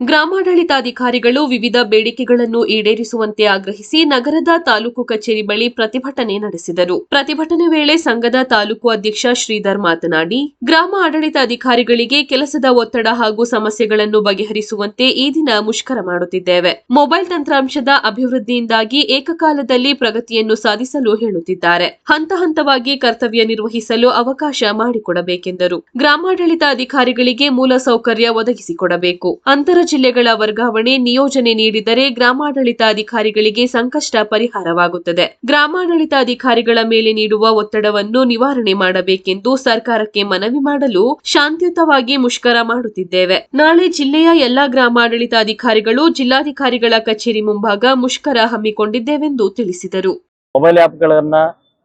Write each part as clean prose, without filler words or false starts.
ಗ್ರಾಮಾಡಳಿತಾಧಿಕಾರಿಗಳು ವಿವಿಧ ಬೇಡಿಕೆಗಳನ್ನು ಈಡೇರಿಸುವಂತೆ ಆಗ್ರಹಿಸಿ ನಗರದ ತಾಲೂಕು ಕಚೇರಿ ಬಳಿ ಪ್ರತಿಭಟನೆ ನಡೆಸಿದರು. ಪ್ರತಿಭಟನೆ ವೇಳೆ ಸಂಘದ ತಾಲೂಕು ಅಧ್ಯಕ್ಷ ಶ್ರೀಧರ್ ಮಾತನಾಡಿ, ಗ್ರಾಮ ಆಡಳಿತಾಧಿಕಾರಿಗಳಿಗೆ ಕೆಲಸದ ಒತ್ತಡ ಹಾಗೂ ಸಮಸ್ಯೆಗಳನ್ನು ಬಗೆಹರಿಸುವಂತೆ ಈ ದಿನ ಮುಷ್ಕರ ಮಾಡುತ್ತಿದ್ದೇವೆ. ಮೊಬೈಲ್ ತಂತ್ರಾಂಶದ ಅಭಿವೃದ್ಧಿಯಿಂದಾಗಿ ಏಕಕಾಲದಲ್ಲಿ ಪ್ರಗತಿಯನ್ನು ಸಾಧಿಸಲು ಹೇಳುತ್ತಿದ್ದಾರೆ. ಹಂತ ಹಂತವಾಗಿ ಕರ್ತವ್ಯ ನಿರ್ವಹಿಸಲು ಅವಕಾಶ ಮಾಡಿಕೊಡಬೇಕೆಂದರು. ಗ್ರಾಮಾಡಳಿತಾಧಿಕಾರಿಗಳಿಗೆ ಮೂಲಸೌಕರ್ಯ ಒದಗಿಸಿಕೊಡಬೇಕು. ಅಂತರ ಜಿಲ್ಲೆಗಳ ವರ್ಗಾವಣೆ ನಿಯೋಜನೆ ನೀಡಿದರೆ ಗ್ರಾಮಾಡಳಿತಾಧಿಕಾರಿಗಳಿಗೆ ಸಂಕಷ್ಟ ಪರಿಹಾರವಾಗುತ್ತದೆ. ಗ್ರಾಮಾಡಳಿತಾಧಿಕಾರಿಗಳ ಮೇಲೆ ನೀಡುವ ಒತ್ತಡವನ್ನು ನಿವಾರಣೆ ಮಾಡಬೇಕೆಂದು ಸರ್ಕಾರಕ್ಕೆ ಮನವಿ ಮಾಡಲು ಶಾಂತಿಯುತವಾಗಿ ಮುಷ್ಕರ ಮಾಡುತ್ತಿದ್ದೇವೆ. ನಾಳೆ ಜಿಲ್ಲೆಯ ಎಲ್ಲಾ ಗ್ರಾಮಾಡಳಿತಾಧಿಕಾರಿಗಳು ಜಿಲ್ಲಾಧಿಕಾರಿಗಳ ಕಚೇರಿ ಮುಂಭಾಗ ಮುಷ್ಕರ ಹಮ್ಮಿಕೊಂಡಿದ್ದೇವೆಂದು ತಿಳಿಸಿದರು. ಮೊಬೈಲ್ ಆಪ್ಗಳನ್ನ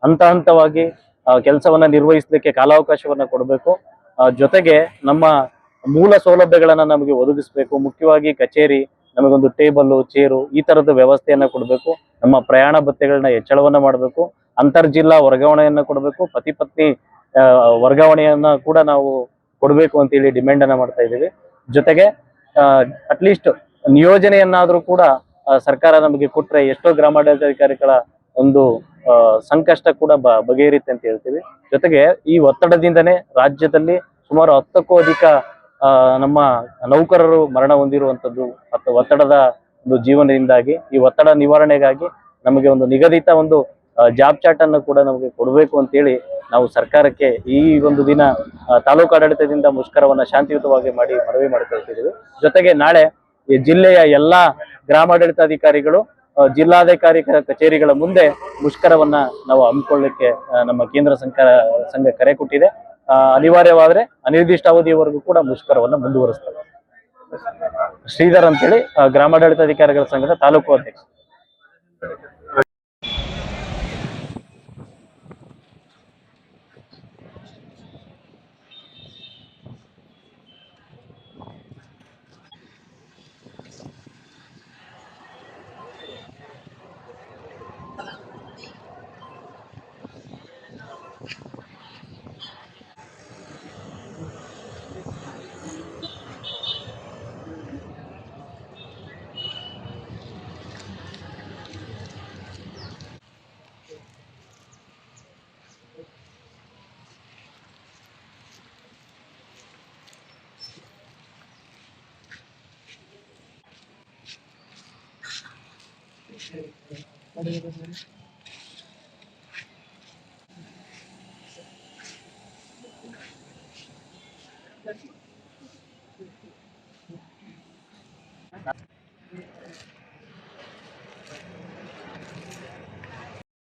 ಹಂತ ಹಂತವಾಗಿ ಕೆಲಸವನ್ನ ನಿರ್ವಹಿಸಲಿಕ್ಕೆ ಕಾಲಾವಕಾಶವನ್ನ ಕೊಡಬೇಕು. ಜೊತೆಗೆ ನಮ್ಮ ಮೂಲ ಸೌಲಭ್ಯಗಳನ್ನ ನಮಗೆ ಒದಗಿಸಬೇಕು. ಮುಖ್ಯವಾಗಿ ಕಚೇರಿ ನಮಗೊಂದು ಟೇಬಲ್, ಚೇರು ಈ ತರದ ವ್ಯವಸ್ಥೆಯನ್ನ ಕೊಡಬೇಕು. ನಮ್ಮ ಪ್ರಯಾಣ ಭತ್ಯೆಗಳನ್ನ ಹೆಚ್ಚಳವನ್ನ ಮಾಡಬೇಕು. ಅಂತರ್ ಜಿಲ್ಲಾ ವರ್ಗಾವಣೆಯನ್ನ ಕೊಡಬೇಕು. ಪತಿ ಪತ್ನಿ ವರ್ಗಾವಣೆಯನ್ನ ಕೂಡ ನಾವು ಕೊಡಬೇಕು ಅಂತೇಳಿ ಡಿಮ್ಯಾಂಡ್ ಅನ್ನ ಮಾಡ್ತಾ ಇದ್ದೀವಿ. ಜೊತೆಗೆ ಅಟ್ಲೀಸ್ಟ್ ನಿಯೋಜನೆಯನ್ನಾದ್ರೂ ಕೂಡ ಸರ್ಕಾರ ನಮಗೆ ಕೊಟ್ರೆ ಎಷ್ಟೋ ಗ್ರಾಮಾಡಳಿತಾಧಿಕಾರಿಗಳ ಒಂದು ಸಂಕಷ್ಟ ಕೂಡ ಬಗೆಹರಿಯುತ್ತೆ ಅಂತ ಹೇಳ್ತೀವಿ. ಜೊತೆಗೆ ಈ ಒತ್ತಡದಿಂದನೇ ರಾಜ್ಯದಲ್ಲಿ ಸುಮಾರು 10ಕ್ಕೂ ಅಧಿಕ ನಮ್ಮ ನೌಕರರು ಮರಣ ಹೊಂದಿರುವಂತದ್ದು ಮತ್ತು ಒತ್ತಡದ ಒಂದು ಜೀವನದಿಂದಾಗಿ ಈ ಒತ್ತಡ ನಿವಾರಣೆಗಾಗಿ ನಮಗೆ ಒಂದು ನಿಗದಿತ ಒಂದು ಜಾಬ್ ಚಾರ್ಟ್ ಅನ್ನು ಕೂಡ ನಮಗೆ ಕೊಡಬೇಕು ಅಂತೇಳಿ ನಾವು ಸರ್ಕಾರಕ್ಕೆ ಈ ಒಂದು ದಿನ ತಾಲೂಕು ಆಡಳಿತದಿಂದ ಮುಷ್ಕರವನ್ನ ಶಾಂತಿಯುತವಾಗಿ ಮಾಡಿ ಮನವಿ ಮಾಡಿಕೊಳ್ತಿದ್ದೀವಿ. ಜೊತೆಗೆ ನಾಳೆ ಈ ಜಿಲ್ಲೆಯ ಎಲ್ಲಾ ಗ್ರಾಮಾಡಳಿತಾಧಿಕಾರಿಗಳು ಜಿಲ್ಲಾಧಿಕಾರಿ ಕಚೇರಿಗಳ ಮುಂದೆ ಮುಷ್ಕರವನ್ನ ನಾವು ಹಮ್ಮಿಕೊಳ್ಳಲಿಕ್ಕೆ ನಮ್ಮ ಕೇಂದ್ರ ಸಂಘ ಕರೆ ಕೊಟ್ಟಿದೆ. ಅನಿವಾರ್ಯವಾದ್ರೆ ಅನಿರ್ದಿಷ್ಟಾವಧಿಯವರೆಗೂ ಕೂಡ ಮುಷ್ಕರವನ್ನ ಮುಂದುವರಿಸ್ತಾರೆ. ಶ್ರೀಧರ್ ಅಂತೇಳಿ ಗ್ರಾಮಾಡಳಿತಾಧಿಕಾರಿಗಳ ಸಂಘದ ತಾಲೂಕು ಅಧ್ಯಕ್ಷ.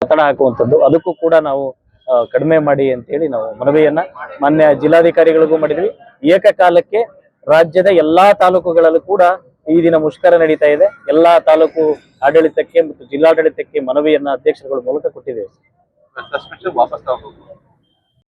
ಒತ್ತಡ ಹಾಕುವಂಥದ್ದು ಅದಕ್ಕೂ ಕೂಡ ನಾವು ಕಡಿಮೆ ಮಾಡಿ ಅಂತೇಳಿ ನಾವು ಮನವಿಯನ್ನ ಮಾನ್ಯ ಜಿಲ್ಲಾಧಿಕಾರಿಗಳಿಗೂ ಮಾಡಿದ್ವಿ. ಏಕಕಾಲಕ್ಕೆ ರಾಜ್ಯದ ಎಲ್ಲಾ ತಾಲೂಕುಗಳಲ್ಲೂ ಕೂಡ ಈ ದಿನ ಮುಷ್ಕರ ನಡೀತಾ ಇದೆ. ಎಲ್ಲಾ ತಾಲೂಕು ಆಡಳಿತಕ್ಕೆ ಮತ್ತು ಜಿಲ್ಲಾಡಳಿತಕ್ಕೆ ಮನವಿಯನ್ನ ಅಧ್ಯಕ್ಷರುಗಳ ಮೂಲಕ ಕೊಟ್ಟಿದ್ದೇವೆ.